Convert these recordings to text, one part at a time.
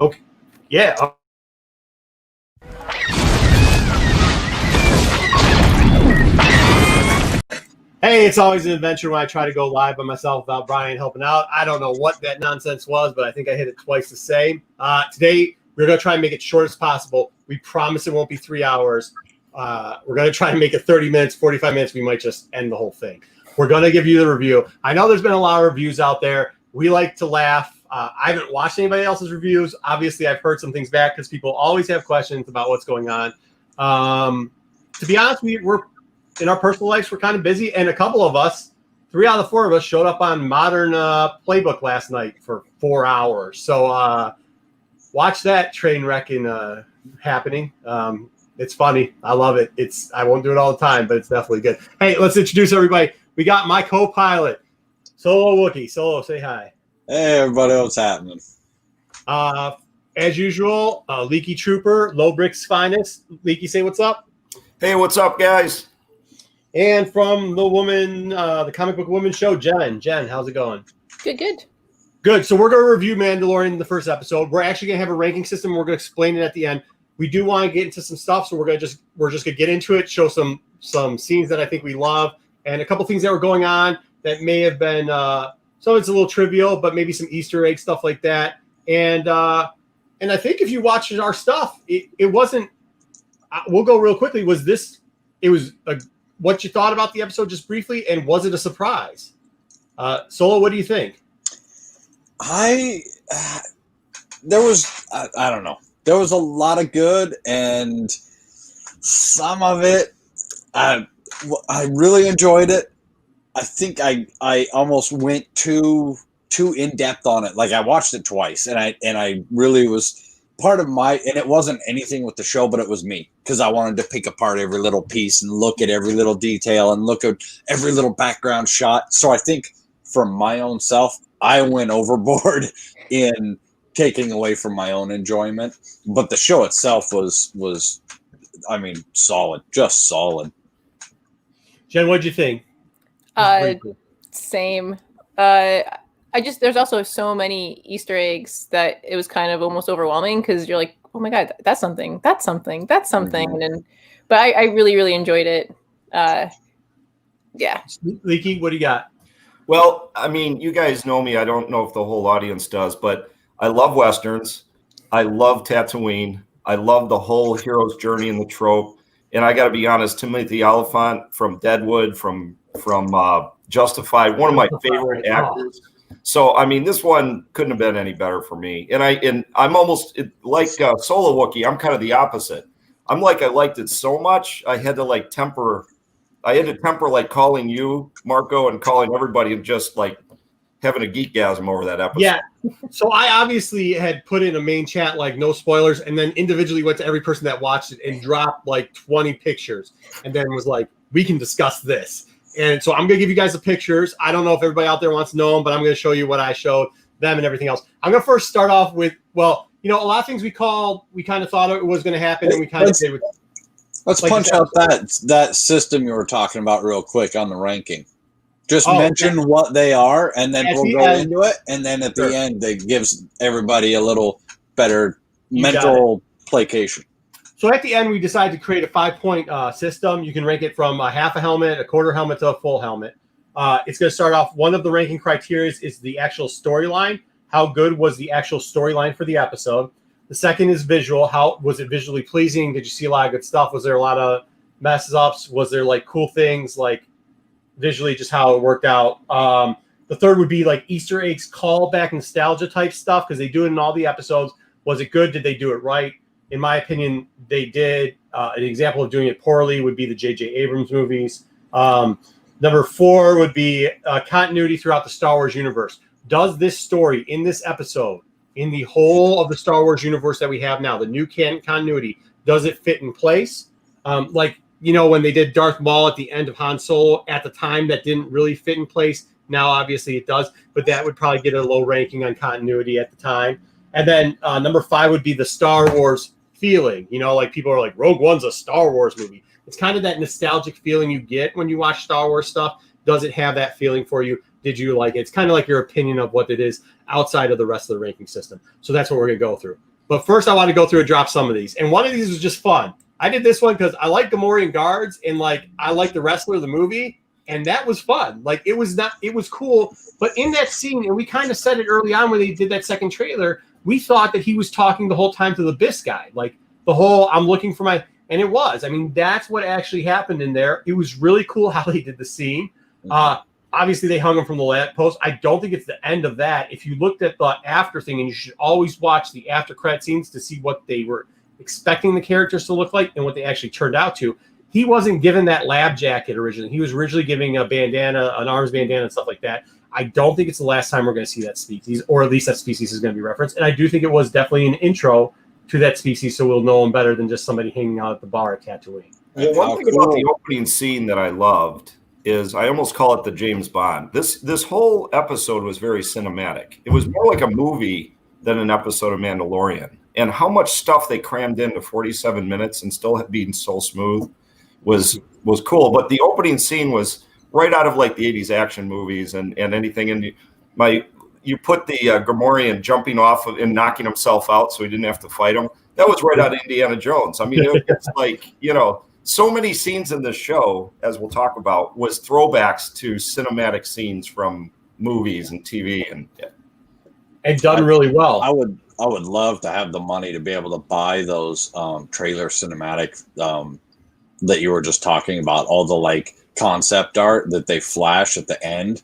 Okay. Yeah. Hey, it's always an adventure when I try to go live by myself without Brian helping out. I don't know what that nonsense was, but I think I hit it twice the same. Today, we're going to try and make it short as possible. We promise it won't be 3 hours. We're going to try and make it 30 minutes, 45 minutes. We might just end the whole thing. We're going to give you the review. I know there's been a lot of reviews out there. We like to laugh. I haven't watched anybody else's reviews. Obviously, I've heard some things back because people always have questions about what's going on. To be honest, we're in our personal lives, we're kind of busy. And a couple of us, 3 out of the 4 of us, showed up on Modern Playbook last night for 4 hours. So watch that train wrecking happening. It's funny. I love it. I won't do it all the time, but it's definitely good. Hey, let's introduce everybody. We got my co-pilot, Solowookie. Solo, say hi. Hey, everybody. What's happening? As usual, Leaky Trooper, lobricks finest. Leaky, say what's up. Hey, what's up, guys? And from the comic book woman show, Jen. Jen, how's it going? Good. So we're going to review Mandalorian in the first episode. We're actually going to have a ranking system. We're going to explain it at the end. We do want to get into some stuff, so we're just going to get into it, show some scenes that I think we love, and a couple things that were going on that may have been some of it's a little trivial, but maybe some Easter egg stuff like that. And I think if you watch our stuff, it wasn't. We'll go real quickly. What you thought about the episode just briefly, and was it a surprise? Solo, what do you think? I don't know. There was a lot of good, and some of it, I really enjoyed it. I think I almost went too in depth on it. Like I watched it twice, and I really was. Part of and it wasn't anything with the show, but it was me, because I wanted to pick apart every little piece and look at every little detail and look at every little background shot. So I think for my own self, I went overboard in taking away from my own enjoyment. But the show itself was solid, just solid. Jen, what'd you think? Same. There's also so many Easter eggs that it was kind of almost overwhelming, because you're like, oh my God, that's something. Mm-hmm. But I really, really enjoyed it. Yeah. Leaky, what do you got? Well, I mean, you guys know me. I don't know if the whole audience does, but I love Westerns. I love Tatooine. I love the whole hero's journey and the trope. And I got to be honest, Timothy Olyphant from Deadwood, from Justified, one of my favorite actors. So, I mean, this one couldn't have been any better for me. And I'm almost like Solowookie. I'm kind of the opposite. I'm like, I liked it so much, I had to temper like calling you, Marco, and calling everybody, and just like having a geekgasm over that episode. Yeah. So I obviously had put in a main chat, like no spoilers, and then individually went to every person that watched it and dropped like 20 pictures, and then was like, we can discuss this. And so I'm going to give you guys the pictures. I don't know if everybody out there wants to know them, but I'm going to show you what I showed them and everything else. I'm going to first start off with, a lot of things we kind of thought it was going to happen, and we kind of did with. Let's punch out that system you were talking about real quick on the ranking. Just mention what they are, and then we'll go into it. And then at the end, it gives everybody a little better mental placation. So at the end, we decided to create a 5-point system. You can rank it from a half a helmet, a quarter helmet, to a full helmet. It's going to start off. One of the ranking criteria is the actual storyline. How good was the actual storyline for the episode? The second is visual. How was it visually pleasing? Did you see a lot of good stuff? Was there a lot of messes ups? Was there like cool things, like visually just how it worked out? The third would be like Easter eggs, callback, nostalgia type stuff, because they do it in all the episodes. Was it good? Did they do it right? In my opinion, they did. An example of doing it poorly would be the J.J. Abrams movies. Number 4 would be continuity throughout the Star Wars universe. Does this story in this episode, in the whole of the Star Wars universe that we have now, the new continuity, does it fit in place? When they did Darth Maul at the end of Han Solo, at the time that didn't really fit in place. Now, obviously, it does, but that would probably get a low ranking on continuity at the time. And then number 5 would be the Star Wars feeling. People are like, Rogue One's a Star Wars movie. It's kind of that nostalgic feeling you get when you watch Star Wars stuff. Does it have that feeling for you? Did you like it? It's kind of like your opinion of what it is outside of the rest of the ranking system. So that's what we're going to go through. But first, I want to go through and drop some of these. And one of these was just fun. I did this one because I like Gamorrean guards and like I like the wrestler of the movie, and that was fun. Like it was cool. But in that scene, and we kind of said it early on when they did that second trailer, we thought that he was talking the whole time to the Abyss guy, like the whole "I'm looking for my," and it was. I mean, that's what actually happened in there. It was really cool how they did the scene. Obviously, they hung him from the lamp post. I don't think it's the end of that. If you looked at the after thing, and you should always watch the after credit scenes to see what they were expecting the characters to look like and what they actually turned out to. He wasn't given that lab jacket originally. He was originally giving a bandana, an arms bandana, and stuff like that. I don't think it's the last time we're going to see that species, or at least that species is going to be referenced. And I do think it was definitely an intro to that species, so we'll know him better than just somebody hanging out at the bar at Tatooine. Well, one thing about the opening scene that I loved is I almost call it the James Bond. This whole episode was very cinematic. It was more like a movie than an episode of Mandalorian. And how much stuff they crammed into 47 minutes and still being so smooth was cool. But the opening scene was right out of like the 80s action movies and anything. And you put the Gamorrean jumping off of and knocking himself out so he didn't have to fight him. That was right out of Indiana Jones. I mean, it's like, so many scenes in this show, as we'll talk about, was throwbacks to cinematic scenes from movies and TV, and done really well. I would love to have the money to be able to buy those trailer cinematic that you were just talking about. All the like concept art that they flash at the end.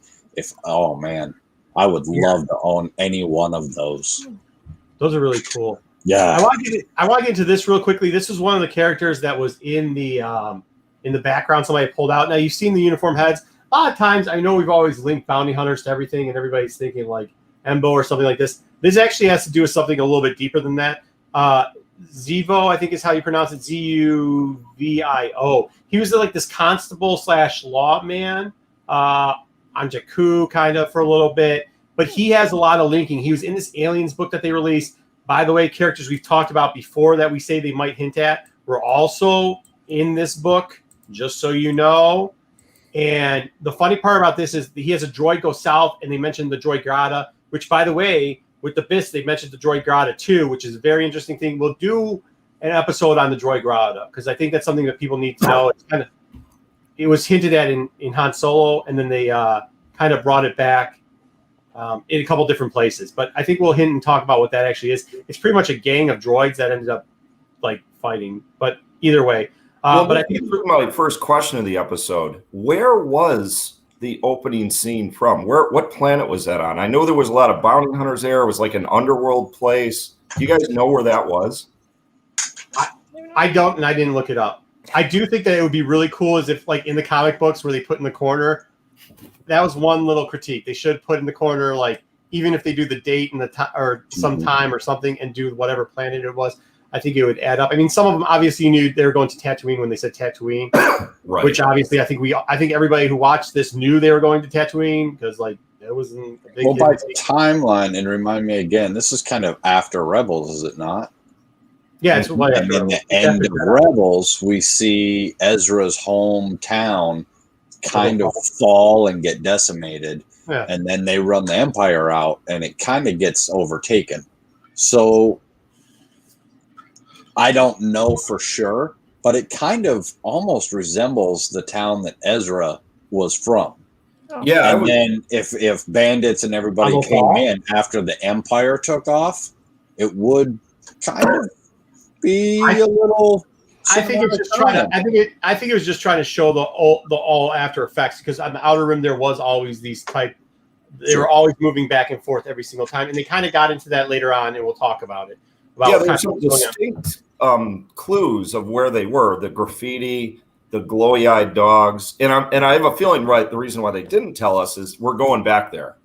Oh man, I would love to own any one of those. Those are really cool. Yeah, I want to get into this real quickly. This is one of the characters that was in the background. Somebody pulled out. Now you've seen the uniform heads. A lot of times, I know we've always linked bounty hunters to everything, and everybody's thinking like Embo or something like this. This actually has to do with something a little bit deeper than that. Zivo, I think is how you pronounce it. Zuvio. He was like this constable / lawman on Jakku, kind of for a little bit. But he has a lot of linking. He was in this Aliens book that they released. By the way, characters we've talked about before that we say they might hint at were also in this book, just so you know. And the funny part about this is he has a droid go south, and they mentioned the droid Grata, which, by the way, with the Biss, they mentioned the droid Grata too, which is a very interesting thing. We'll do an episode on the droid Grata because I think that's something that people need to know. It was hinted at in Han Solo, and then they kind of brought it back in a couple different places. But I think we'll hint and talk about what that actually is. It's pretty much a gang of droids that ended up like fighting. But either way, but I think my first question of the episode: where was the opening scene from? What planet was that on? I know there was a lot of bounty hunters there. It was like an underworld place. Do you guys know where that was? I don't, and I didn't look it up. I do think that it would be really cool as if, like in the comic books where they put in the corner, that was one little critique. They should put in the corner, like, even if they do the date and the time or some time or something and do whatever planet it was, I think it would add up. I mean, some of them obviously knew they were going to Tatooine when they said Tatooine, right? Which obviously I think everybody who watched this knew they were going to Tatooine because like it wasn't a big. Well, by timeline, and remind me again, this is kind of after Rebels, is it not? Yeah, it's right and in the end of Rebels, we see Ezra's hometown kind of fall and get decimated, and then they run the Empire out, and it kind of gets overtaken. So I don't know for sure, but it kind of almost resembles the town that Ezra was from. Yeah, and then if bandits and everybody came in after the Empire took off, it would kind of be a little. I think it's just trying to. I think it was just trying to show the all after effects because on the Outer Rim there was always these type. They were always moving back and forth every single time, and they kind of got into that later on, and we'll talk about it. There's some distinct clues of where they were: the graffiti, the glowy-eyed dogs, and I have a feeling, right? The reason why they didn't tell us is we're going back there.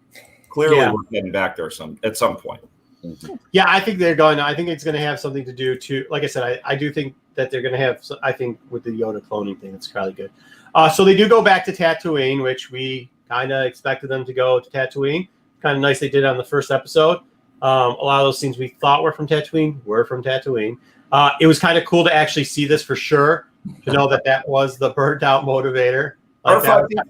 Clearly, we're getting back there at some point. Mm-hmm. Yeah, I think they're going. I think it's going to have something to do to. Like I said, I do think that they're going to have. I think with the Yoda cloning thing, it's probably good. So they do go back to Tatooine, which we kind of expected them to go to Tatooine. Kind of nice they did on the first episode. A lot of those scenes we thought were from Tatooine were from Tatooine. It was kind of cool to actually see this for sure. To know that was the burnt out motivator. Like that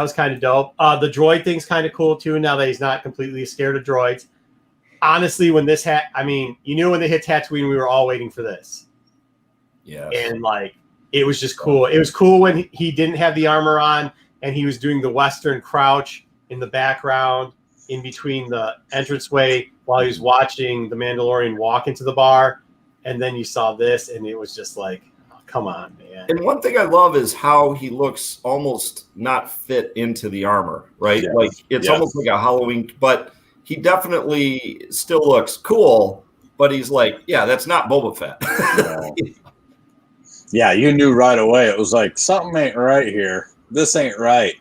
was kind of dope. The droid thing's kind of cool too. Now that he's not completely scared of droids. honestly, when this you knew when they hit Tatooine, we were all waiting for this. Yeah. And like, it was just cool. It was cool when he didn't have the armor on and he was doing the Western crouch in the background in between the entranceway while he was watching the Mandalorian walk into the bar. And then you saw this and it was just like, oh, come on, man. And one thing I love is how he looks almost not fit into the armor, right? Yes. Like it's almost like a Halloween, but he definitely still looks cool, but he's like, yeah, that's not Boba Fett. No. Yeah, you knew right away. It was like, something ain't right here. This ain't right.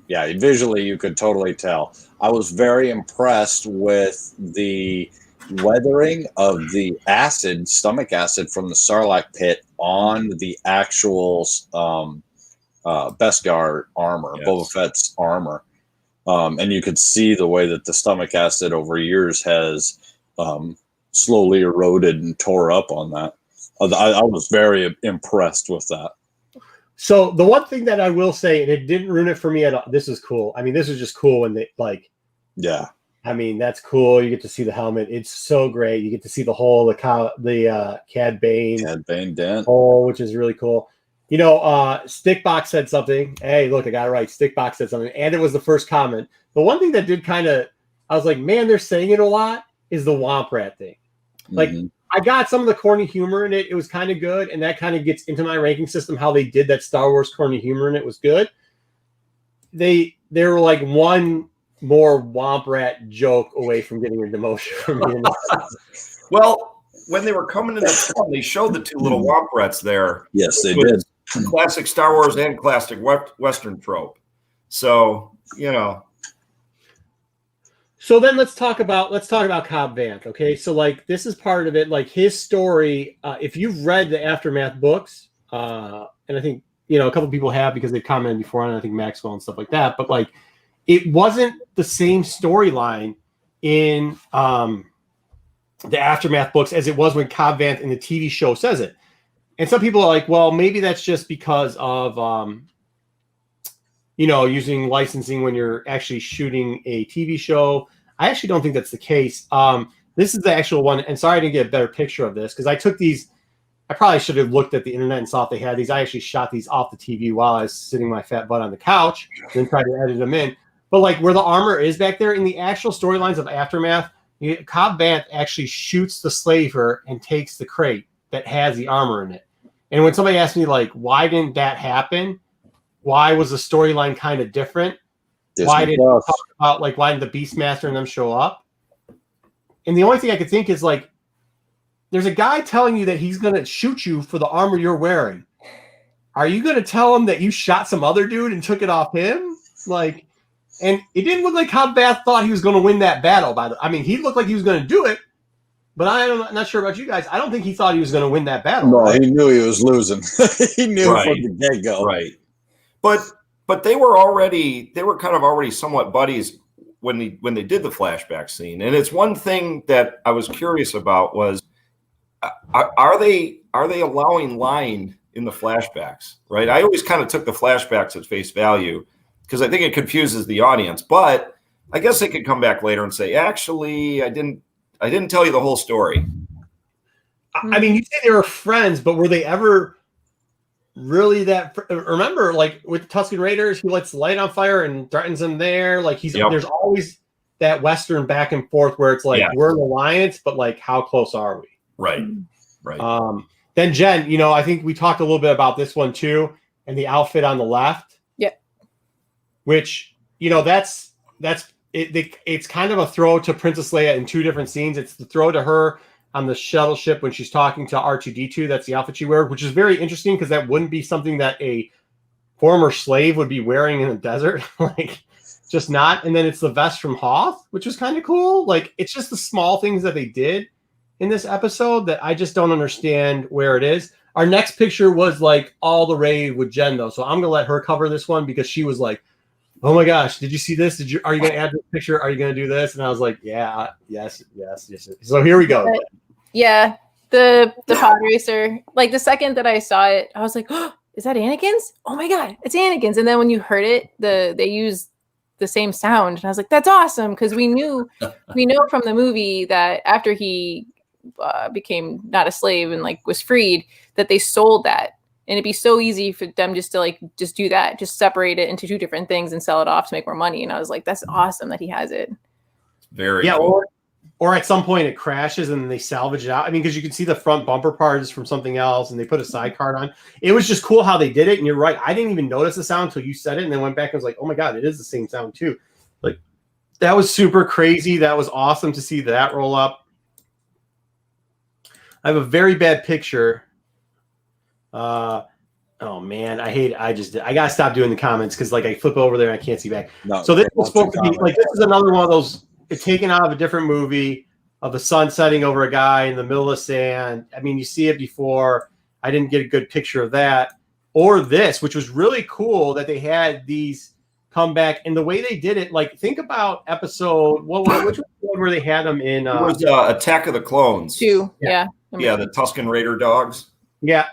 Yeah, visually you could totally tell. I was very impressed with the weathering of the acid, stomach acid from the Sarlacc pit on the actual Beskar armor, Yes. Boba Fett's armor. And you could see the way that the stomach acid over years has slowly eroded and tore up on that. I was very impressed with that. So the one thing that I will say, and it didn't ruin it for me at all. This is cool. I mean, this is just cool when they like. Yeah. I mean, that's cool. You get to see the helmet. It's so great. You get to see the hole, the Cad Bane dent hole, which is really cool. You know, Stickbox said something. Hey, look, I got it right. Stickbox said something, and it was the first comment. The one thing that did kind of, I was like, man, they're saying it a lot, is the Womp Rat thing. Like, I got some of the corny humor in it. It was kind of good, and that kind of gets into my ranking system. How they did that Star Wars corny humor in it was good. They were like one more Womp Rat joke away from getting a demotion from me. Well, when they were coming into town, they showed the two little Womp Rats there. Yes, they did. Classic Star Wars and classic Western trope. So, you know. So then let's talk about Cobb Vanth. Okay, so like this is part of it. Like his story. If you've read the Aftermath books, and I think a couple people have because they've commented before, and I think Maxwell and stuff like that. But like, it wasn't the same storyline in the Aftermath books as it was when Cobb Vanth in the TV show says it. And some people are like, well, maybe that's just because of using licensing when you're actually shooting a TV show. I actually don't think that's the case. This is the actual one. And sorry I didn't get a better picture of this because I took these. I probably should have looked at the internet and saw if they had these. I actually shot these off the TV while I was sitting my fat butt on the couch and then tried to edit them in. But like where the armor is back there in the actual storylines of Aftermath, Cobb Vanth actually shoots the slaver and takes the crate that has the armor in it. And when somebody asked me like, why didn't that happen? Why was the storyline kind of different? Why didn't the Beastmaster and them show up? And the only thing I could think is like, there's a guy telling you that he's going to shoot you for the armor you're wearing. Are you going to tell him that you shot some other dude and took it off him? Like, and it didn't look like Cobb Vanth thought he was going to win that battle. He looked like he was going to do it, but I'm not sure about you guys. I don't think he thought he was going to win that battle. No, right? He knew he was losing. He knew from the get-go. Right. But they were kind of already somewhat buddies when they did the flashback scene. And it's one thing that I was curious about was, are they allowing lying in the flashbacks? Right. I always kind of took the flashbacks at face value because I think it confuses the audience. But I guess they could come back later and say, actually, I didn't tell you the whole story. I mean, you say they were friends, but were they ever really that? Remember, like with the Tusken Raiders, he lights the light on fire and threatens them there. Like there's always that Western back and forth where it's like we're an alliance, but like how close are we? Right. Then Jen, I think we talked a little bit about this one too, and the outfit on the left. Yeah. Which that's it's kind of a throw to Princess Leia in two different scenes. It's the throw to her on the shuttle ship when she's talking to R2-D2. That's the outfit she wears, which is very interesting because that wouldn't be something that a former slave would be wearing in the desert. Like, just not. And then it's the vest from Hoth, which was kind of cool. Like, it's just the small things that they did in this episode that I just don't understand where it is. Our next picture was like all the rave with Jen, though. So I'm going to let her cover this one because she was like, oh my gosh, did you see this? Are you going to add this picture? Are you going to do this? And I was like, yeah, yes. So here we go. Yeah, the pod racer. Like the second that I saw it, I was like, oh, is that Anakin's? Oh my God, it's Anakin's. And then when you heard it, they used the same sound. And I was like, that's awesome. Cause we know from the movie that after he became not a slave and like was freed, that they sold that. And it'd be so easy for them just to like, just do that, just separate it into two different things and sell it off to make more money. And I was like, that's awesome that he has it. Very cool. Or at some point it crashes and they salvage it out. I mean, because you can see the front bumper part is from something else and they put a sidecar on. It was just cool how they did it. And you're right. I didn't even notice the sound until you said it and then went back and was like, oh my God, it is the same sound too. Like that was super crazy. That was awesome to see that roll up. I have a very bad picture. Oh man, I gotta stop doing the comments because like I flip over there and I can't see back. No, so this was supposed to be like, this is another one of those taken out of a different movie of the sun setting over a guy in the middle of sand. I mean, you see it before. I didn't get a good picture of that or this, which was really cool that they had these come back and the way they did it. Like think about episode which one where they had them in? It was Attack of the Clones. 2, yeah. Yeah, the Tusken Raider dogs. Yeah,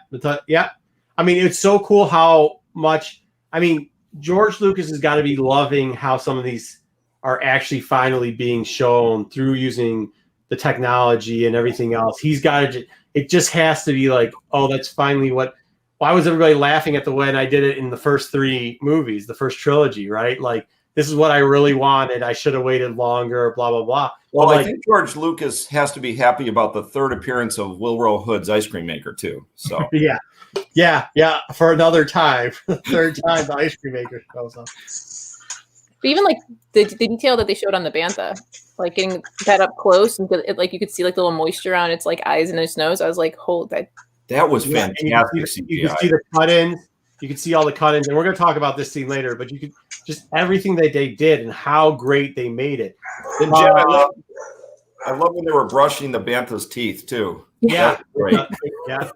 yeah. I mean, it's so cool how much. I mean, George Lucas has got to be loving how some of these are actually finally being shown through using the technology and everything else. He's got to. It just has to be like, oh, that's finally what. Why was everybody laughing at the when I did it in the first 3 movies, the first trilogy, right? Like, this is what I really wanted. I should have waited longer. Blah blah blah. Well, I think George Lucas has to be happy about the 3rd appearance of Wilbur Hood's ice cream maker too. So yeah. For another time, the 3rd time the ice cream maker shows up. But even like the detail that they showed on the bantha, like getting that up close and like you could see like the little moisture around its like eyes and its nose. I was like, hold that. That was fantastic. You could see the cut-ins. You could see all the cut-ins, and we're going to talk about this scene later. But you could just everything that they did and how great they made it. And Jim, I love when they were brushing the bantha's teeth too. Yeah,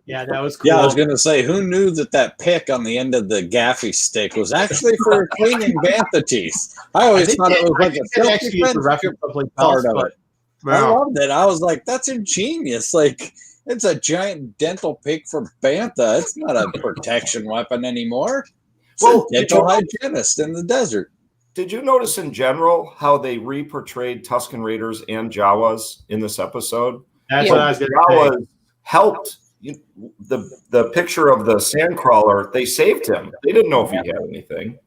yeah, that was cool. Yeah, I was going to say, who knew that pick on the end of the gaffy stick was actually for cleaning bantha teeth? I always thought it was like a self-defense part of it. I loved it. I was like, that's ingenious. Like, it's a giant dental pick for bantha. It's not a protection weapon anymore. It's a dental hygienist in the desert. Did you notice in general how they re-portrayed Tusken Raiders and Jawas in this episode? That's what I was going to say. Helped the picture of the sandcrawler. They saved him. They didn't know if he had anything,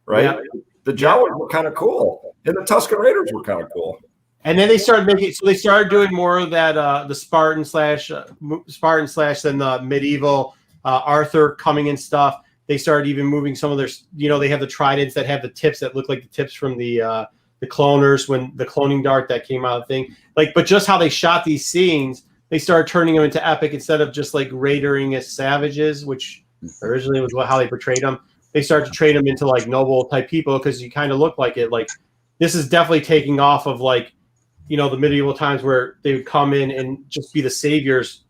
right? Yeah. The Jawas were kind of cool, and the Tusken Raiders were kind of cool. And then they started making. So they started doing more of that. The Spartan slash then the medieval Arthur coming and stuff. They started even moving some of their. They have the tridents that have the tips that look like the tips from the cloners when the cloning dart that came out of the thing. Like, but just how they shot these scenes, they started turning them into epic instead of just like raidering as savages, which originally was how they portrayed them. They started to trade them into like noble type people because you kind of look like it. Like this is definitely taking off of like, the medieval times where they would come in and just be the saviors,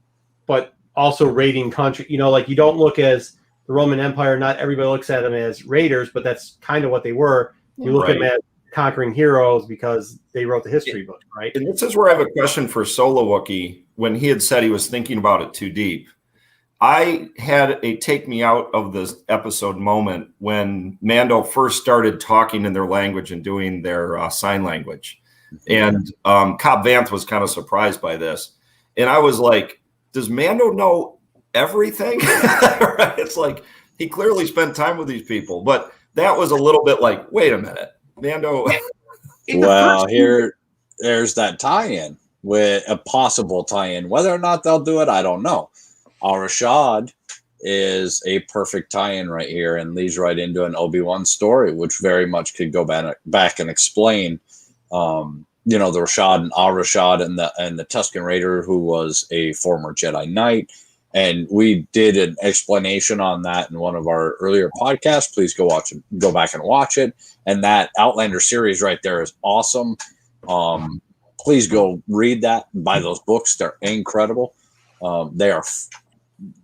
but also raiding country. Like you don't look as the Roman Empire. Not everybody looks at them as raiders, but that's kind of what they were. You look at them as conquering heroes because they wrote the history book, right? And this is where I have a question for Solowookie. When he had said he was thinking about it too deep, I had a take me out of this episode moment when Mando first started talking in their language and doing their sign language. And Cobb Vanth was kind of surprised by this. And I was like, does Mando know everything? Right? It's like he clearly spent time with these people. But that was a little bit like, wait a minute, Mando. Well, there's that tie-in with a possible tie-in. Whether or not they'll do it, I don't know. Al-Rashad is a perfect tie-in right here and leads right into an Obi-Wan story, which very much could go back and explain the Rashad and Al-Rashad and the Tusken Raider, who was a former Jedi Knight. And we did an explanation on that in one of our earlier podcasts. Please go back and watch it. And that Outlander series right there is awesome. Please go read that, buy those books. They're incredible. They are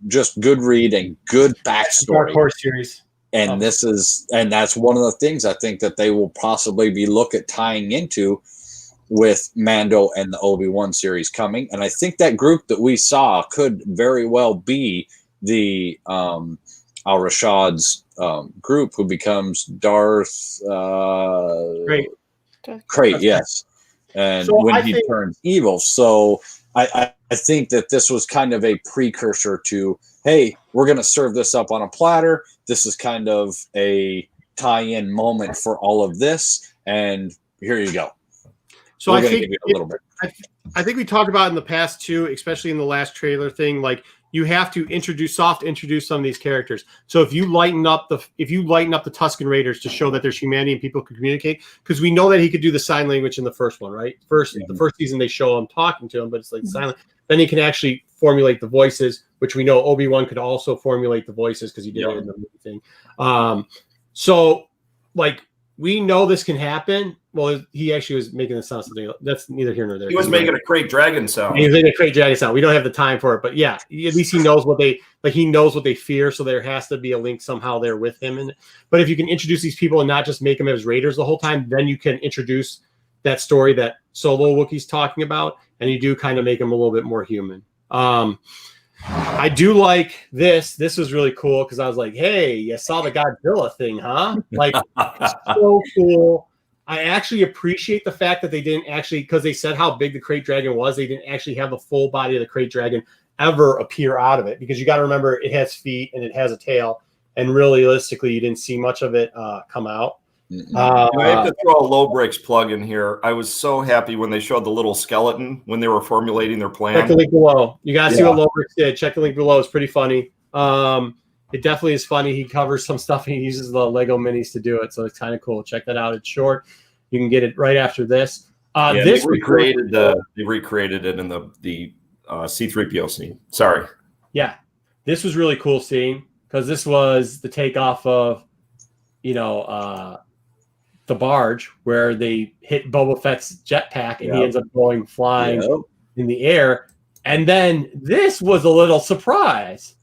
just good read and good backstory. Dark Horse series. And that's one of the things I think that they will possibly be tying into with Mando and the Obi-Wan series coming. And I think that group that we saw could very well be the Al Rashad's group, who becomes Darth Crate, yes. And So when I he think- turns evil. So I think that this was kind of a precursor to, hey, we're going to serve this up on a platter. This is kind of a tie-in moment for all of this. And here you go. So We're I gonna think give you a little bit. I think we talked about in the past too, especially in the last trailer thing, like you have to introduce some of these characters. So if you lighten up the Tusken Raiders to show that there's humanity and people can communicate, because we know that he could do the sign language in the first one, right? The first season they show him talking to him, but it's like silent. Then he can actually formulate the voices, which we know Obi-Wan could also formulate the voices because he did it in the movie thing. So like we know this can happen. Well, he actually was making the sound something. That's neither here nor there. He was making a great dragon sound. He was making a great dragon sound. We don't have the time for it, but yeah, at least he knows what they fear. So there has to be a link somehow there with him. But if you can introduce these people and not just make them as raiders the whole time, then you can introduce that story that Solowookie's talking about, and you do kind of make them a little bit more human. I do like this. This was really cool because I was like, hey, you saw the Godzilla thing, huh? Like, so cool. I actually appreciate the fact that they didn't actually, because they said how big the Krayt Dragon was, they didn't actually have the full body of the Krayt Dragon ever appear out of it, because you got to remember it has feet and it has a tail, and realistically, you didn't see much of it come out. I have to throw a lobricks plug in here. I was so happy when they showed the little skeleton when they were formulating their plan. Check the link below. You guys see what Lobricks did. Check the link below. It's pretty funny. It definitely is funny. He covers some stuff and he uses the Lego minis to do it, so it's kind of cool. Check that out. It's short. You can get it right after this. This they recreated it in the C-3PO scene. Sorry. Yeah, this was really cool seeing, because this was the takeoff of, the barge where they hit Boba Fett's jetpack and he ends up flying in the air. And then this was a little surprise,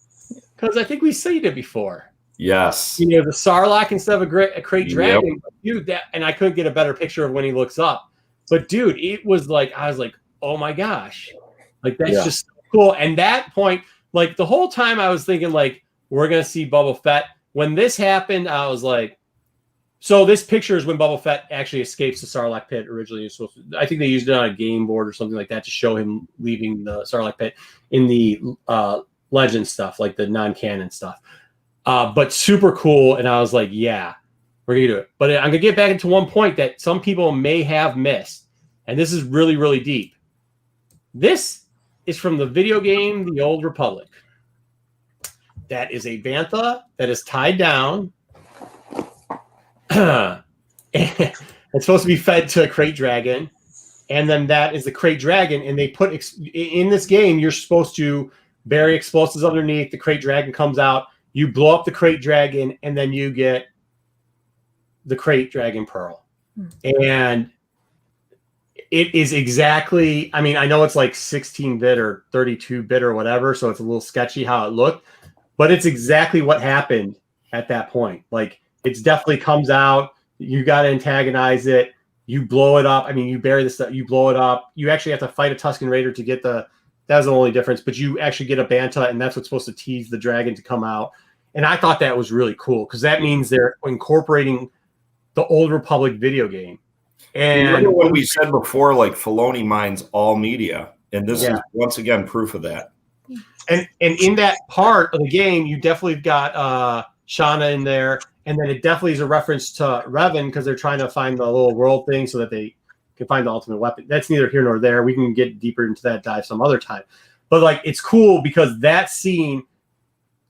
because I think we've seen it before. Yes. The Sarlacc instead of a Krayt Dragon. Dude, and I couldn't get a better picture of when he looks up. But dude, it was like, I was like, oh my gosh. Like, that's just so cool. And that point, like the whole time I was thinking like, we're going to see Boba Fett. When this happened, I was like, so this picture is when Boba Fett actually escapes the Sarlacc pit originally. So I think they used it on a game board or something like that to show him leaving the Sarlacc pit in the legend stuff, like the non-canon stuff. But super cool. And I was like, yeah, we're going to do it. But I'm going to get back into one point that some people may have missed. And this is really, really deep. This is from the video game, The Old Republic. That is a bantha that is tied down. It's supposed to be fed to a Krayt Dragon, and then that is the Krayt Dragon. And they put in this game, you're supposed to bury explosives underneath. The Krayt Dragon comes out. You blow up the Krayt Dragon, and then you get the Krayt Dragon Pearl. And it is exactly. I mean, I know it's like 16-bit or 32-bit or whatever, so it's a little sketchy how it looked, but it's exactly what happened at that point. Like, it definitely comes out. You got to antagonize it. You blow it up. I mean, you bury the stuff. You blow it up. You actually have to fight a Tusken Raider to get the. That's the only difference. But you actually get a bantha, and that's what's supposed to tease the dragon to come out. And I thought that was really cool, because that means they're incorporating the Old Republic video game. And remember when we said before, like, Filoni mines all media, and this is once again proof of that. And in that part of the game, you definitely got Shauna in there. And then it definitely is a reference to Revan, because they're trying to find the little world thing so that they can find the ultimate weapon. That's neither here nor there. We can get deeper into that dive some other time. But like, it's cool because that scene,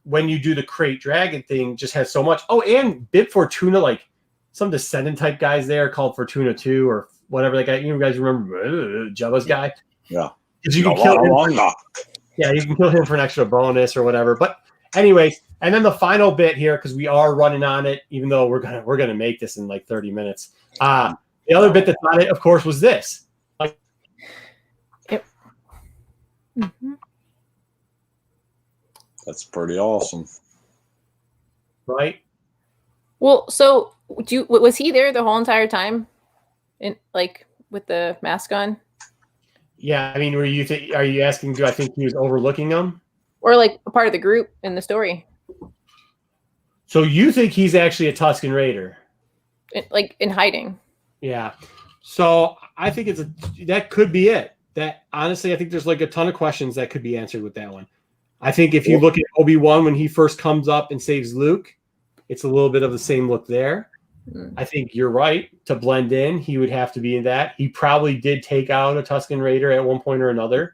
when you do the Krayt Dragon thing, just has so much. Oh, and Bib Fortuna, like some Descendant type guys there called Fortuna 2 or whatever that guy. You guys remember Jabba's guy? Yeah. Because you can kill him. Yeah, you can kill him for an extra bonus or whatever. But anyways. And then the final bit here, because we are running on it, even though we're gonna make this in like 30 minutes. The other bit that's on it, of course, was this. Yep. Mm-hmm. That's pretty awesome, right? Well, so was he there the whole entire time, with the mask on? Yeah, I mean, are you asking? Do I think he was overlooking them, or like a part of the group in the story? So you think he's actually a Tusken Raider? Like in hiding. Yeah. So I think that could be it. That honestly, I think there's like a ton of questions that could be answered with that one. I think if you look at Obi-Wan when he first comes up and saves Luke, it's a little bit of the same look there. I think you're right. To blend in, he would have to be in that. He probably did take out a Tusken Raider at one point or another.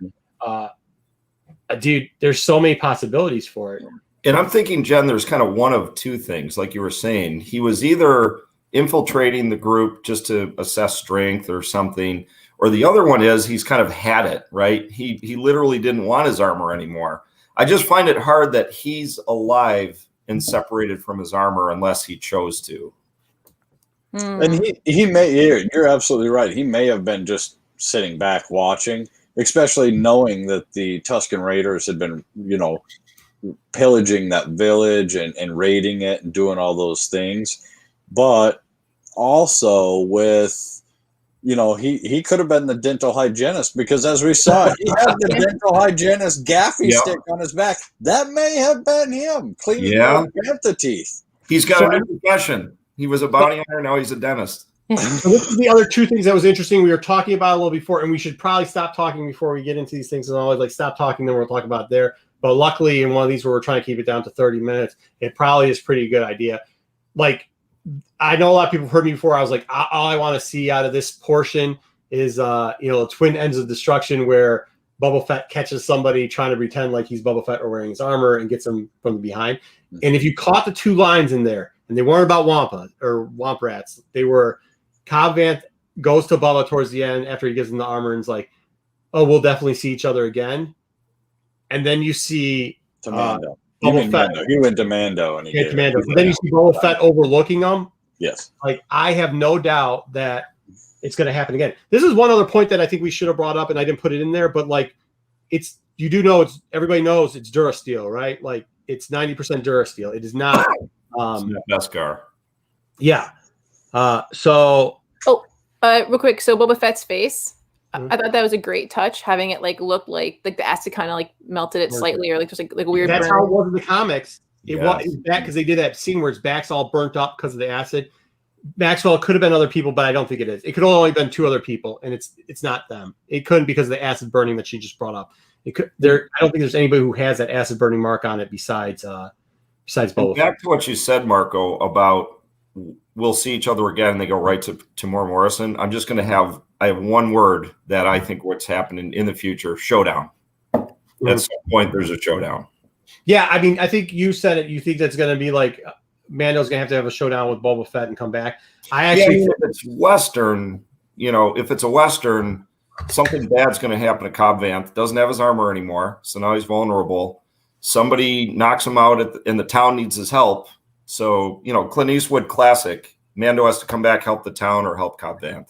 Dude, there's so many possibilities for it. And I'm thinking, Jen, there's kind of one of two things, like you were saying. He was either infiltrating the group just to assess strength or something, or the other one is he's kind of had it, right? He literally didn't want his armor anymore. I just find it hard that he's alive and separated from his armor unless he chose to. And he may, you're absolutely right. He may have been just sitting back watching, especially knowing that the Tusken Raiders had been, pillaging that village and raiding it and doing all those things. But also with, he could have been the dental hygienist, because as we saw, he had the dental hygienist gaffy stick on his back. That may have been him cleaning the bantha teeth. He's got a new profession. He was a bounty hunter. Now he's a dentist. So this is the other two things that was interesting. We were talking about a little before, and we should probably stop talking before we get into these things. And always like stop talking, then we'll talk about there. But luckily, in one of these where we're trying to keep it down to 30 minutes, it probably is a pretty good idea. Like, I know a lot of people have heard me before. I was like, all I want to see out of this portion is, Twin Ends of Destruction, where Boba Fett catches somebody trying to pretend like he's Boba Fett or wearing his armor and gets him from behind. And if you caught the two lines in there, and they weren't about Wampa or Womp Rats, they were Cobb Vanth goes to Bubba towards the end after he gives him the armor and is like, oh, we'll definitely see each other again. And then you see Mando. Boba Fett. He went to Mando. And he Mando. But then you see Boba Fett overlooking him. Yes. Like, I have no doubt that it's going to happen again. This is one other point that I think we should have brought up, and I didn't put it in there, but like, everybody knows it's Durasteel, right? Like, it's 90% Durasteel. It is not Beskar. Yeah. Real quick. So Boba Fett's face, I thought that was a great touch, having it like look like the acid kind of like melted it slightly, or like just like a weird. That's burn. how it was in the comics. It was back because they did that scene where his back's all burnt up because of the acid. Maxwell could have been other people, but I don't think it is. It could have only been two other people, and it's not them. It couldn't because of the acid burning that she just brought up. I don't think there's anybody who has that acid burning mark on it besides Boba. Back to what you said, Marco, about we'll see each other again, and they go right to Tamora Morrison. I'm just going to I have one word that I think what's happening in the future: showdown. At some point, there's a showdown. Yeah, I mean, I think you said it. You think that's going to be like Mando's going to have a showdown with Boba Fett and come back. If it's Western, if it's a Western, something bad's going to happen to Cobb Vanth. Doesn't have his armor anymore, so now he's vulnerable. Somebody knocks him out, and the town needs his help. So, Clint Eastwood classic. Mando has to come back, help the town, or help Cobb Vanth.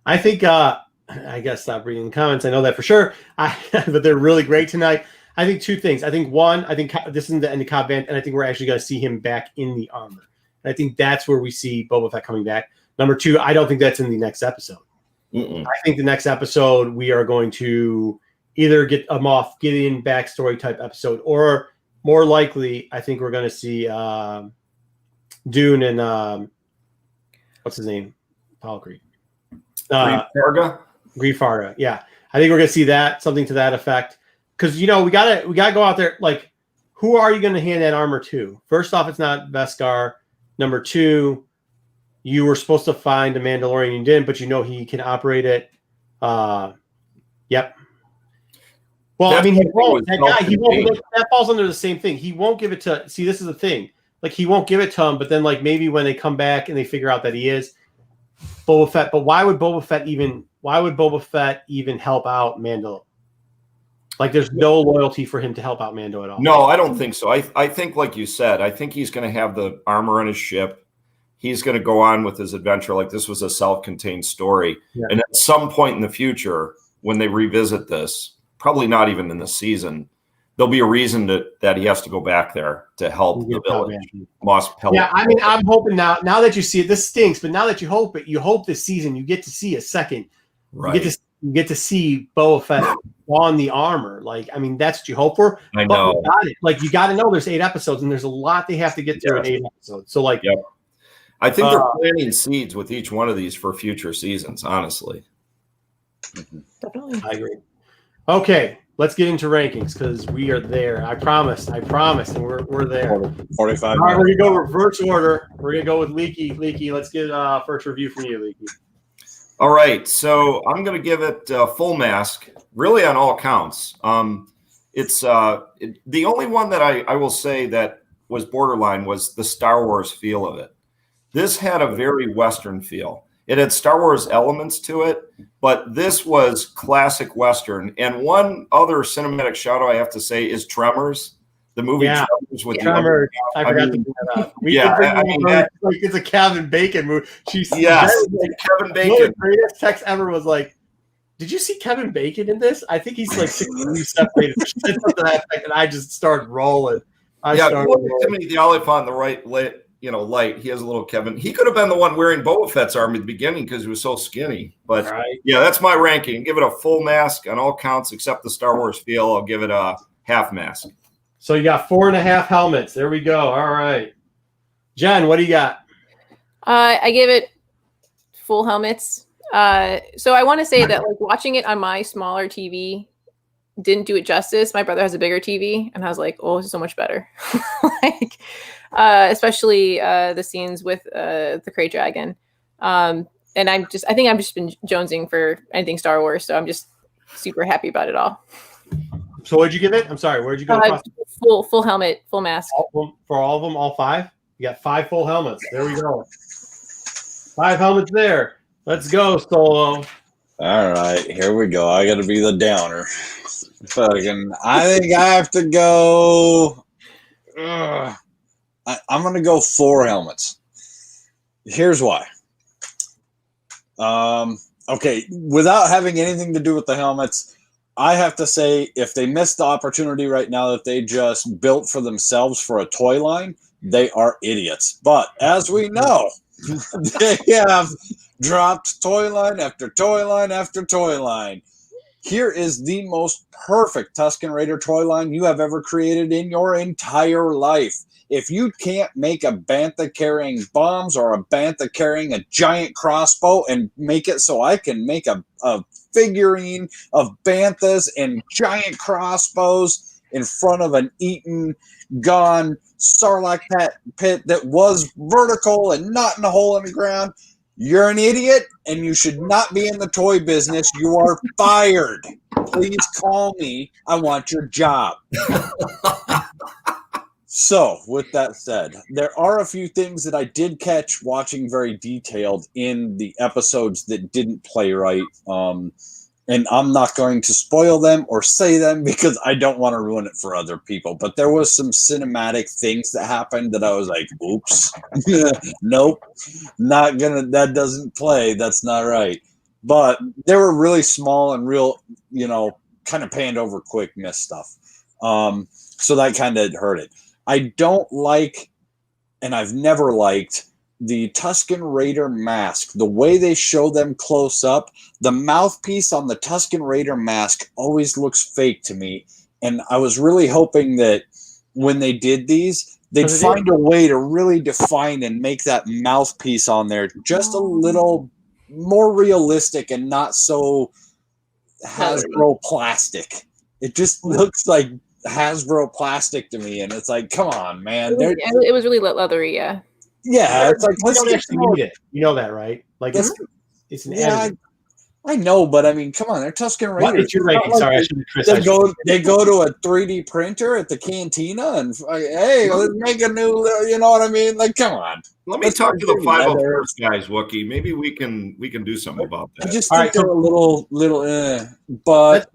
I think, I guess stop reading the comments. I know that for sure. But they're really great tonight. I think two things. I think one, this isn't the end of Cobb Vanth, and I think we're actually going to see him back in the armor. And I think that's where we see Boba Fett coming back. Number two, I don't think that's in the next episode. I think the next episode we are going to either get a Moff Gideon backstory type episode, or more likely, I think we're going to see Dune and what's his name? Paul Creed. Grief Farga. Yeah, I think we're going to see that, something to that effect. Because we gotta go out there. Like, who are you going to hand that armor to? First off, it's not Beskar. Number two, you were supposed to find a Mandalorian, you didn't, but he can operate it. Yep. Well, I mean, he won't. That guy, he won't. That falls under the same thing. He won't give it to. See, this is the thing. Like, he won't give it to him, but then, like, maybe when they come back and they figure out that he is Boba Fett. But why would Boba Fett even help out Mando? Like, there's no loyalty for him to help out Mando at all. No, I don't think so. I think, like you said, I think he's going to have the armor on his ship. He's going to go on with his adventure like this was a self-contained story. Yeah. And at some point in the future, when they revisit this, probably not even in the season, there'll be a reason that he has to go back there to help the village. Yeah, I mean, I'm hoping now that you see it, this stinks, but now that you hope this season you get to see a second. Right. You get to see Boba Fett on the armor. Like, I mean, that's what you hope for. I But know. we got it. Like, you got to know there's 8 episodes, and there's a lot they have to get through in 8 episodes. So, like, Yep. I think they're planting seeds with each one of these for future seasons, honestly. Definitely. I agree. Okay, let's get into rankings because we are there. I promise, and we're there. 45 All right, we're minutes. gonna go reverse order. We're gonna go with Leaky. Leaky, let's get first review from you, Leaky. All right, so I'm going to give it full mask, really on all counts. It's the only one that I will say that was borderline was the Star Wars feel of it. This had a very Western feel. It had Star Wars elements to it, but this was classic Western. And one other cinematic shout out I have to say is Tremors, the movie Tremors with Tremors. I forgot to bring that up. Like it's a Kevin Bacon movie. Like, Kevin Bacon. One of the greatest text ever was like, "Did you see Kevin Bacon in this?" I think he's like 6 degrees separated. She said something to that effect, and I just started rolling. Timothy the Oliphant, the right light. He has a little Kevin. He could have been the one wearing Boba Fett's arm at the beginning because he was so skinny. But yeah, that's my ranking. Give it a full mask on all counts except the Star Wars feel. I'll give it a half mask. So you got 4.5 helmets. There we go. All right. Jen, what do you got? I gave it full helmets. So I want to say that like watching it on my smaller TV didn't do it justice. My brother has a bigger TV, and I was like, oh, this is so much better. Like, especially the scenes with the Krayt Dragon. And I think I've just been jonesing for anything Star Wars, so I'm just super happy about it all. So what'd you give it? I'm sorry, where'd you go? Full helmet, full mask. For all of them, all 5? You got 5 full helmets. There we go. 5 helmets there. Let's go, Solo. All right, here we go. I got to be the downer. I think I have to go. I'm going to go 4 helmets. Here's why. Okay, without having anything to do with the helmets, I have to say if they missed the opportunity right now that they just built for themselves for a toy line, they are idiots. But as we know, they have dropped toy line after toy line after toy line. Here is the most perfect Tusken Raider toy line you have ever created in your entire life. If you can't make a bantha carrying bombs or a bantha carrying a giant crossbow and make it so I can make a figurine of banthas and giant crossbows in front of an eaten, gone Sarlacc pit that was vertical and not in a hole in the ground, you're an idiot and you should not be in the toy business. You are fired. Please call me. I want your job. So, with that said, there are a few things that I did catch watching very detailed in the episodes that didn't play right. And I'm not going to spoil them or say them because I don't want to ruin it for other people. But there was some cinematic things that happened that I was like, oops, nope, not gonna, that doesn't play. That's not right. But they were really small and real, kind of panned over quick miss stuff. So that kind of hurt it. I don't like, and I've never liked, the Tusken Raider mask. The way they show them close up, the mouthpiece on the Tusken Raider mask always looks fake to me. And I was really hoping that when they did these, they'd find a way to really define and make that mouthpiece on there just a little more realistic and not so Hasbro plastic. It just looks like Hasbro plastic to me, and it's like, come on, man. It was really leathery, yeah. Yeah, it's like, let's actually need it. You know that, right? Like it's an editing. I know, but I mean, come on, they're Tusken Raiders. What is your ranking? Like sorry, I should have they go to a 3D printer at the cantina and hey, let's make a new, you know what I mean? Like, come on. Let me talk to the 501st guys, Wookie. Maybe we can do something about that. I just think they're a little, but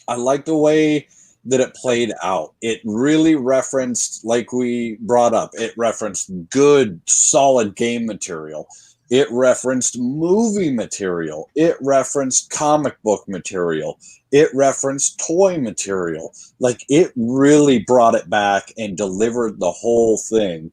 I like the way that it played out. It really referenced, like we brought up, it referenced good, solid game material. It referenced movie material. It referenced comic book material. It referenced toy material. Like, it really brought it back and delivered the whole thing.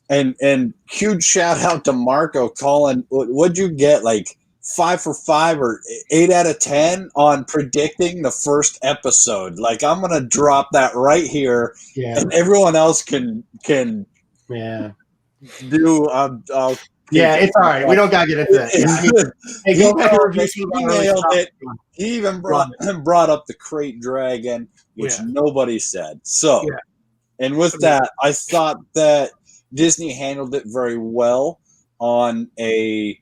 And huge shout out to Marco calling, what'd you get? Like 5 for 5 or 8 out of 10 on predicting the first episode. Like, I'm gonna drop that right here, and everyone else can Yeah. do. Yeah, it's all right. We don't gotta get into that. Hey, go back and review some of He our early nailed stuff. it. He even brought up the crate dragon, which nobody said. So, and with that, I thought that Disney handled it very well on a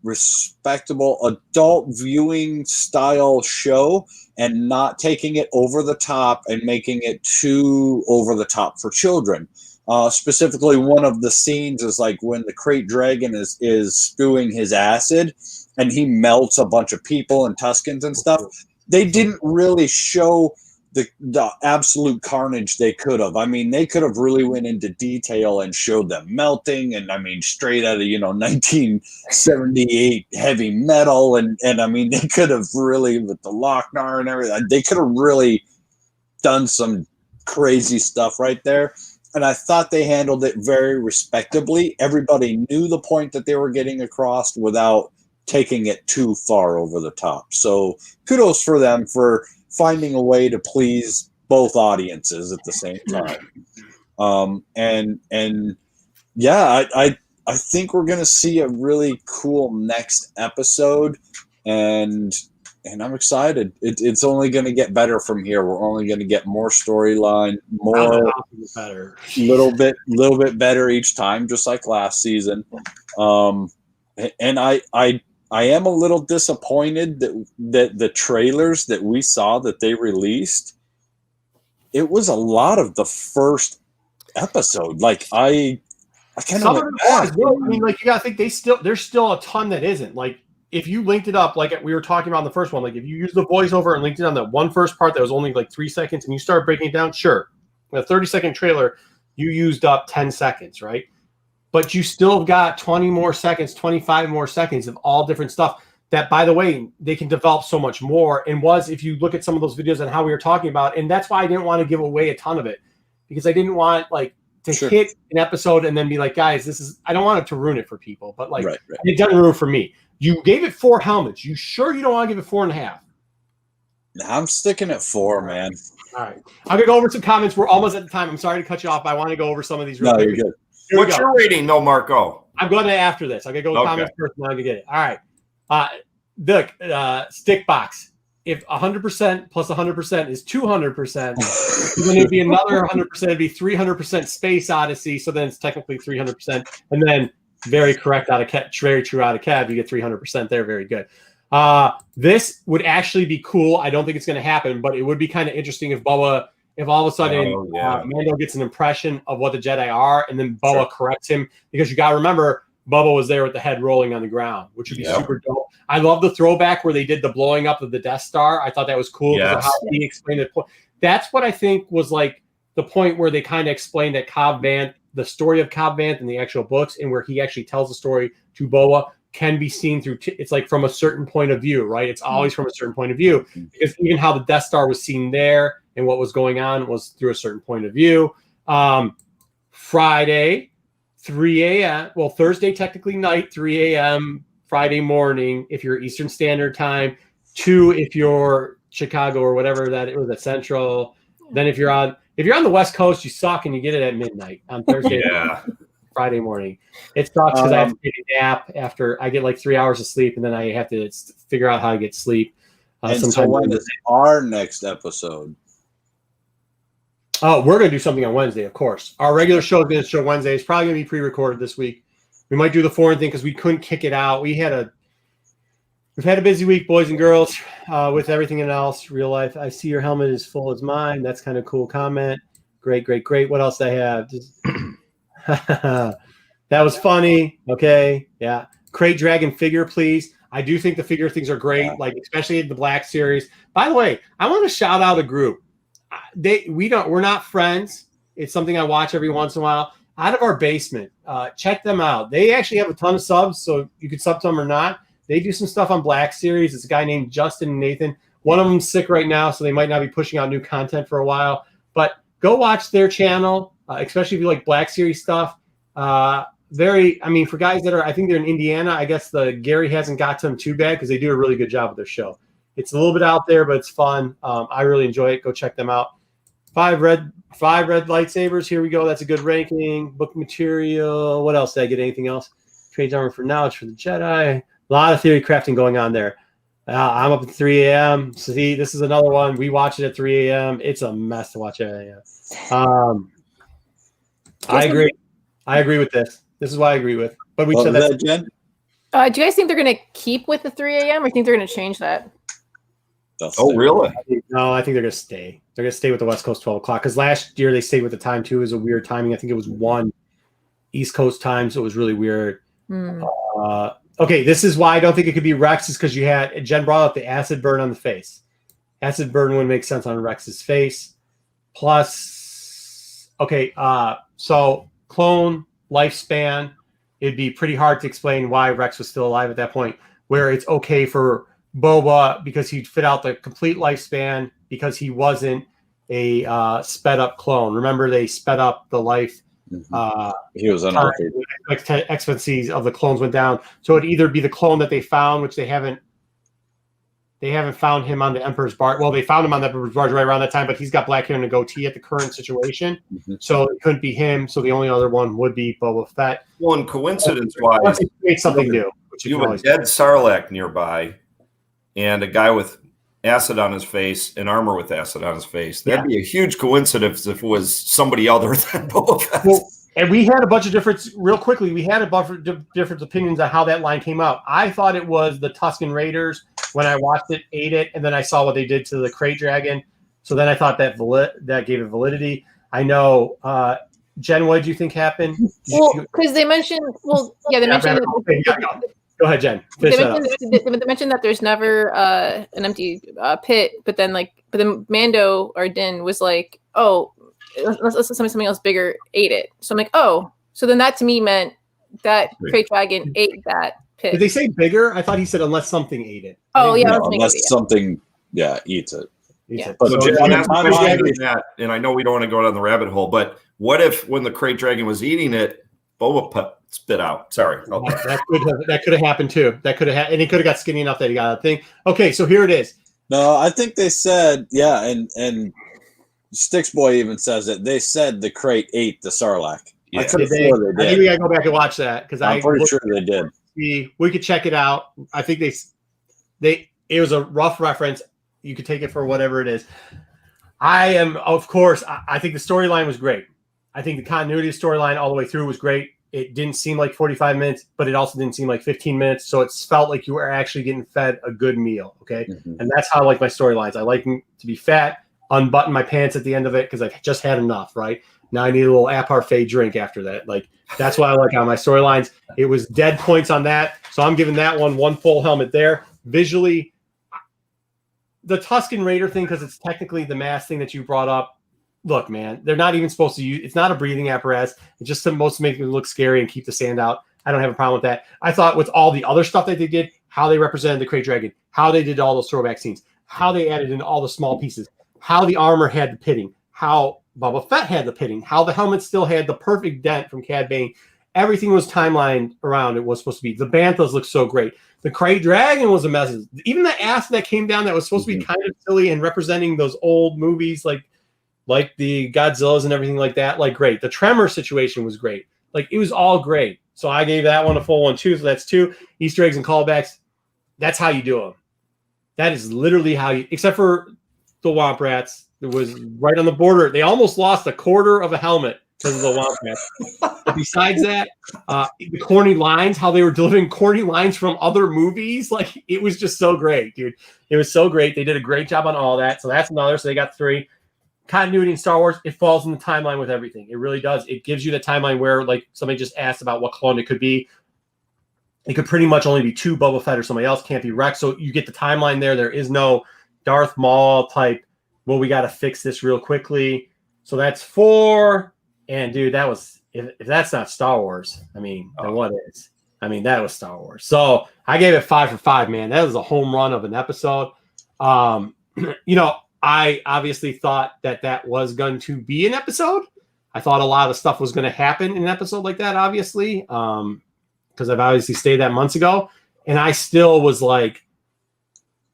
respectable adult viewing style show, and not taking it over the top and making it too over the top for children. Specifically, one of the scenes is like when the crate dragon is spewing his acid and he melts a bunch of people and Tuskens and stuff. They didn't really show the absolute carnage they could have. I mean, they could have really went into detail and showed them melting, and I mean, straight out of 1978 heavy metal, and I mean, they could have really, with the Lochnar and everything, they could have really done some crazy stuff right there. And I thought they handled it very respectably. Everybody knew the point that they were getting across without taking it too far over the top. So kudos for them for finding a way to please both audiences at the same time. And yeah, I think we're going to see a really cool next episode, and I'm excited. It's only going to get better from here. We're only going to get more storyline, more better, little bit better each time, just like last season. And I am a little disappointed that the trailers that we saw that they released, it was a lot of the first episode. Like I kind of went back. I mean, like, you gotta think there's still a ton that isn't. Like, if you linked it up, like we were talking about in the first one, like if you used the voiceover and linked it on that one first part that was only like 3 seconds, and you start breaking it down, sure, in a 30-second trailer, you used up 10 seconds, right? But you still got 20 more seconds, 25 more seconds of all different stuff that, by the way, they can develop so much more. And if you look at some of those videos and how we were talking about, and that's why I didn't want to give away a ton of it, because I didn't want to hit an episode and then be like, guys, I don't want it to ruin it for people, but it doesn't ruin it for me. You gave it 4 helmets. You sure you don't want to give it 4.5? I'm sticking at 4, man. All right. I'm going to go over some comments. We're almost at the time. I'm sorry to cut you off, but I want to go over some of these real quick. You're good. What's your rating, though, Marco? I'm going to after this. I'm going to go with comments first, and I'm going to get it. All right. The stick box. If 100% plus 100% is 200%, then it'd be another 100%. It'd be 300% Space Odyssey. So then it's technically 300%. And then very correct out of very true out of Kev. You get 300% there. Very good. This would actually be cool. I don't think it's going to happen, but it would be kind of interesting if all of a sudden Mando gets an impression of what the Jedi are, and then Boa corrects him, because you got to remember Bubba was there with the head rolling on the ground, which would be super dope. I love the throwback where they did the blowing up of the Death Star. I thought that was cool because of how he explained it. That's what I think was like the point where they kind of explained that Cobb Vanth, the story of Cobb Vanth in the actual books, and where he actually tells the story to Boa, can be seen through. It's like from a certain point of view, right? It's always from a certain point of view, because even how the Death Star was seen there and what was going on was through a certain point of view. Friday, 3 a.m. Well, Thursday, technically night, 3 a.m. Friday morning, if you're Eastern Standard Time, 2 if you're Chicago or whatever that it was at Central. Then if you're on the West Coast, you suck, and you get it at midnight on Thursday. Friday morning. It sucks because I have to take a nap after I get like 3 hours of sleep, and then I have to figure out how to get sleep. And so when is our next episode? Oh, we're going to do something on Wednesday, of course. Our regular show is going to show Wednesday. It's probably going to be pre-recorded this week. We might do the foreign thing because we couldn't kick it out. We've had a busy week, boys and girls, with everything else. Real life. I see your helmet is full as mine. That's kind of cool comment. Great. What else do I have? That was funny. Okay. Yeah. Crate Dragon figure, please. I do think the figure things are great, like especially the Black Series. By the way, I want to shout out a group. We're not friends. It's something I watch every once in a while. Out of our basement. Check them out. They actually have a ton of subs, so you could sub to them or not. They do some stuff on Black Series. It's a guy named Justin and Nathan. One of them's sick right now, so they might not be pushing out new content for a while. But go watch their channel, especially if you like Black Series stuff. very, I mean, for guys that are, I think they're in Indiana, I guess the Gary hasn't got to them too bad because they do a really good job with their show. It's a little bit out there, but it's fun. I really enjoy it. Go check them out. 5 red lightsabers. Here we go. That's a good ranking. Book material. What else? Did I get anything else? Trades armor for knowledge for the Jedi. A lot of theory crafting going on there. I'm up at 3 a.m. See, this is another one. We watch it at 3 a.m. It's a mess to watch it. I agree. I agree with this. This is what I agree with. But we said that, Jen? Do you guys think they're going to keep with the 3 a.m. or think they're going to change that? Oh, really? No, I think they're going to stay. They're going to stay with the West Coast 12 o'clock because last year they stayed with the time too. It was a weird timing. I think it was 1 East Coast time, so it was really weird. Okay, this is why I don't think it could be Rex is because you had Jen brought up the acid burn on the face. Acid burn wouldn't make sense on Rex's face. Plus, okay, so clone lifespan, it'd be pretty hard to explain why Rex was still alive at that point, where it's okay for Boba because he'd fit out the complete lifespan because he wasn't a sped up clone. Remember, they sped up the life. He was unaltered. Expectancies of the clones went down. So it'd either be the clone that they found, which they haven't found him on the Emperor's Barge. Well, they found him on the Emperor's Barge right around that time, but he's got black hair and a goatee at the current situation. So it couldn't be him. So the only other one would be Boba Fett. One coincidence-wise, create something new. Which you have a dead Sarlacc nearby and a guy with acid on his face and armor with acid on his face. That'd be a huge coincidence if it was somebody other than Boba Fett. Well, and we had a bunch of different, real quickly, we had a bunch of different opinions on how that line came out. I thought it was the Tusken Raiders when I watched it, ate it, and then I saw what they did to the Crate Dragon. So then I thought that gave it validity. I know, Jen, what did you think happened? Well, because they mentioned, they mentioned. Go ahead, Jen. They mentioned that there's never an empty pit, but then Mando or Din was like, "Oh, unless something else bigger ate it." So I'm like, "Oh," so then that to me meant that Crate Dragon ate that pit. Did they say bigger? I thought he said unless something ate it. Oh yeah, unless something eats it. But that, and I know we don't want to go down the rabbit hole, but what if when the Crate Dragon was eating it, Boba Fett spit out? Sorry. That could have happened too. That could have and he could have got skinny enough that he got a thing. Okay, so here it is. No, I think they said, and Sticks Boy even says it. They said the crate ate the Sarlacc. Yeah. I think we gotta go back and watch that because I'm pretty sure they did. We could check it out. I think it was a rough reference. You could take it for whatever it is. I think the storyline was great. I think the continuity of the storyline all the way through was great. It didn't seem like 45 minutes, but it also didn't seem like 15 minutes. So it felt like you were actually getting fed a good meal. Okay. And that's how I like my storylines. I like them to be fat, unbutton my pants at the end of it because I've just had enough, right? Now I need a little parfait drink after that. Like, that's what I like on my storylines. It was dead points on that. So I'm giving that one full helmet there. Visually, the Tusken Raider thing, because it's technically the mask thing that you brought up. Look, man, they're not even supposed to use. It's not a breathing apparatus. It's just supposed to make it look scary and keep the sand out. I don't have a problem with that. I thought with all the other stuff that they did, how they represented the Crate Dragon, how they did all those throwback scenes, how they added in all the small pieces, how the armor had the pitting, how Boba Fett had the pitting, how the helmet still had the perfect dent from Cad Bane. Everything was timelined around it was supposed to be. The banthas looked so great. The Crate Dragon was a mess. Even the ass that came down that was supposed to be kind of silly and representing those old movies like the Godzillas and everything like that. Like, great. The Tremor situation was great. Like, it was all great. So I gave that one a full 1 too. So that's 2 Easter eggs and callbacks. That's how you do them. That is literally how you, except for the Womp Rats. It was right on the border. They almost lost a quarter of a helmet because of the Womp Rats. But besides that, the corny lines, how they were delivering corny lines from other movies, like, it was just so great, dude. It was so great. They did a great job on all that. So that's another. So they got 3. Continuity in Star Wars, it falls in the timeline with everything. It really does. It gives you the timeline where, like, somebody just asked about what clone it could be. It could pretty much only be 2 Boba Fett or somebody else. Can't be Rex. So you get the timeline there. There is no Darth Maul type, well, we got to fix this real quickly. So that's 4. And, dude, that was, if that's not Star Wars, I mean, then what is? I mean, that was Star Wars. So I gave it 5 for 5, man. That was a home run of an episode. I obviously thought that was going to be an episode. I thought a lot of stuff was going to happen in an episode like that, obviously, because I've obviously stated that months ago, and I still was like,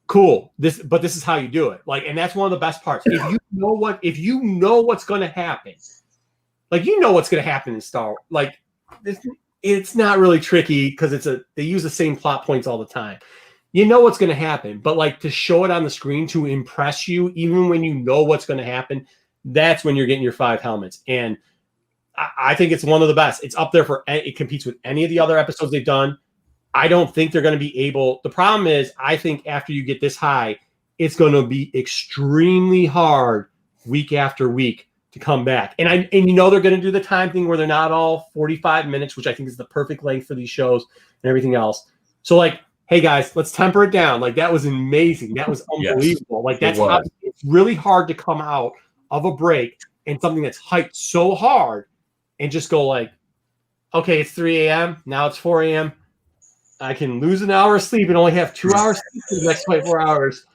cool, this is how you do it. Like, and that's one of the best parts. If you know what's going to happen, like, you know what's going to happen in Star Wars. Like, it's not really tricky because they use the same plot points all the time. You know what's going to happen, but like to show it on the screen to impress you, even when you know what's going to happen, that's when you're getting your 5 helmets. And I think it's one of the best. It's up there it competes with any of the other episodes they've done. I don't think they're going to be able. The problem is, I think after you get this high, it's going to be extremely hard week after week to come back. And you know they're going to do the time thing where they're not all 45 minutes, which I think is the perfect length for these shows and everything else. So like, hey guys, let's temper it down. Like, that was amazing. That was unbelievable. Like, that's how it's really hard to come out of a break and something that's hyped so hard and just go like, okay, it's 3 a.m. Now it's 4 a.m. I can lose an hour of sleep and only have 2 hours sleep for the next 24 hours.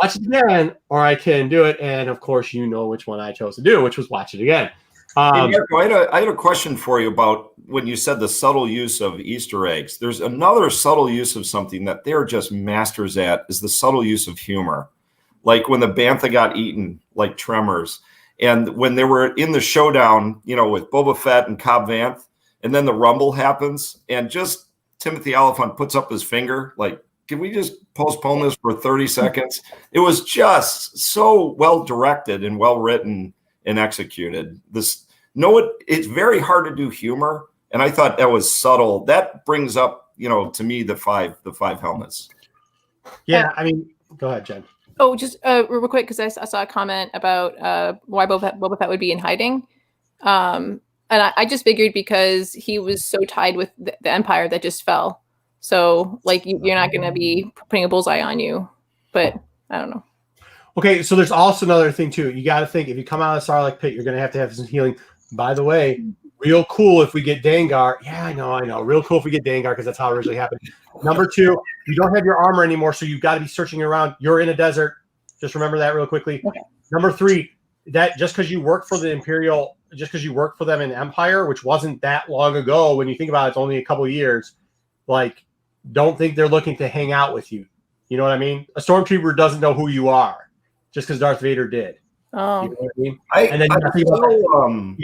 Watch it again, or I can do it. And of course, you know which one I chose to do, which was watch it again. Hey, Marco, I had a question for you about when you said the subtle use of Easter eggs. There's another subtle use of something that they're just masters at, is the subtle use of humor. Like when the bantha got eaten, like Tremors, and when they were in the showdown, you know, with Boba Fett and Cobb Vanth, and then the rumble happens, and just Timothy Oliphant puts up his finger, like, can we just postpone this for 30 seconds? It was just so well directed and well written and executed. It's very hard to do humor, and I thought that was subtle. That brings up, you know, to me the five helmets. Yeah, I mean, go ahead, Jen. Oh, just real quick, because I saw a comment about why Boba Fett would be in hiding. And I just figured because he was so tied with the Empire that just fell. So, like, you're not going to be putting a bullseye on you. But I don't know. Okay, so there's also another thing, too. You got to think, if you come out of the Sarlacc pit, you're going to have some healing. By the way, real cool if we get Dengar. Yeah, I know. Real cool if we get Dengar, because that's how it originally happened. Number 2, you don't have your armor anymore, so you've got to be searching around. You're in a desert. Just remember that real quickly. Okay. Number 3, that just because you work for the Imperial, just because you work for them in Empire, which wasn't that long ago, when you think about it, it's only a couple of years, like, don't think they're looking to hang out with you. You know what I mean? A stormtrooper doesn't know who you are just because Darth Vader did. Oh, you know what I mean? And then you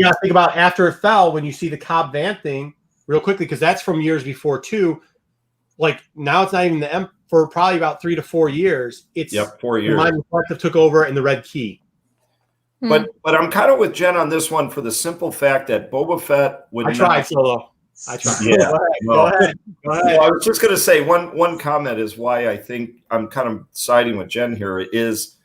got to think about after it fell, when you see the Cobb Vanth thing real quickly, because that's from years before too. Like, now it's not even the for probably about 3 to 4 years. It's 4 years. The Mind Collective took over and the Red Key. But I'm kind of with Jen on this one for the simple fact that Boba Fett would. I tried, Solo. I tried. Yeah. Go ahead. Well, I was just going to say one comment is why I think I'm kind of siding with Jen here is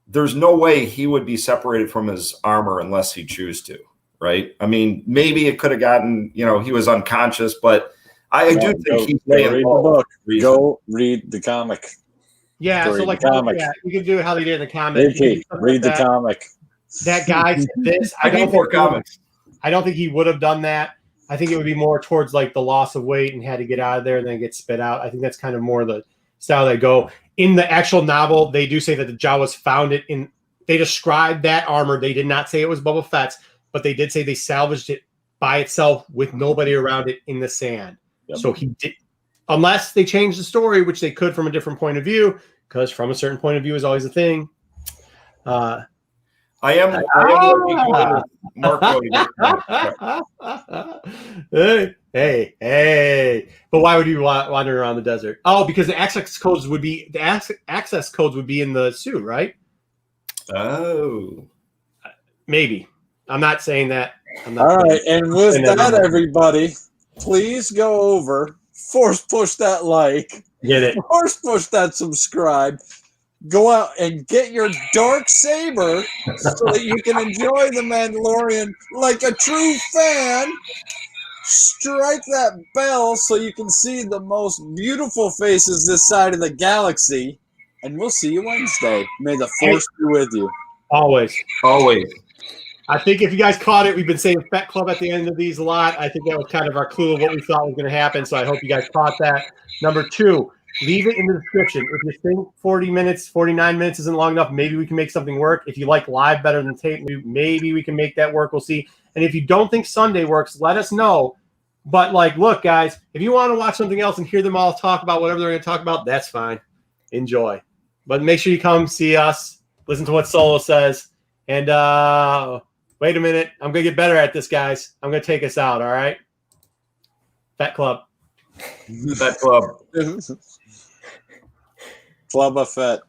there's no way he would be separated from his armor unless he choose to, right? I mean, maybe it could have gotten, you know, he was unconscious, but I do think he's read the book. Go read the comic. Yeah, so like, you can do it how they did in the comic. Read the comic. That guy did this. I don't think he would have done that. I think it would be more towards like the loss of weight and had to get out of there and then get spit out. I think that's kind of more the style they go. In the actual novel, they do say that the Jawas found it in. They described that armor. They did not say it was Boba Fett's, but they did say they salvaged it by itself with nobody around it in the sand. Yep. So he did, unless they changed the story, which they could from a different point of view, because from a certain point of view is always a thing. I am Marco. Hey. But why would you wander around the desert? Oh, because the access codes would be in the suit, right? Oh. Maybe. I'm not saying that. All right, and with that, everybody, please go over, force push that like, get it, force push that subscribe. Go out and get your dark saber so that you can enjoy The Mandalorian like a true fan. Strike that bell so you can see the most beautiful faces this side of the galaxy. And we'll see you Wednesday. May the force be with you. Always. Always. I think if you guys caught it, we've been saying Fett Club at the end of these a lot. I think that was kind of our clue of what we thought was going to happen. So I hope you guys caught that. Number 2. leave it in the description. If you think 40 minutes, 49 minutes isn't long enough, maybe we can make something work. If you like live better than tape, maybe we can make that work. We'll see. And if you don't think Sunday works, let us know. But like, look, guys, if you want to watch something else and hear them all talk about whatever they're going to talk about, that's fine. Enjoy. But make sure you come see us, listen to what Solo says. And wait a minute. I'm going to get better at this, guys. I'm going to take us out, all right? Fat Club. Fat Club. Club of Fat.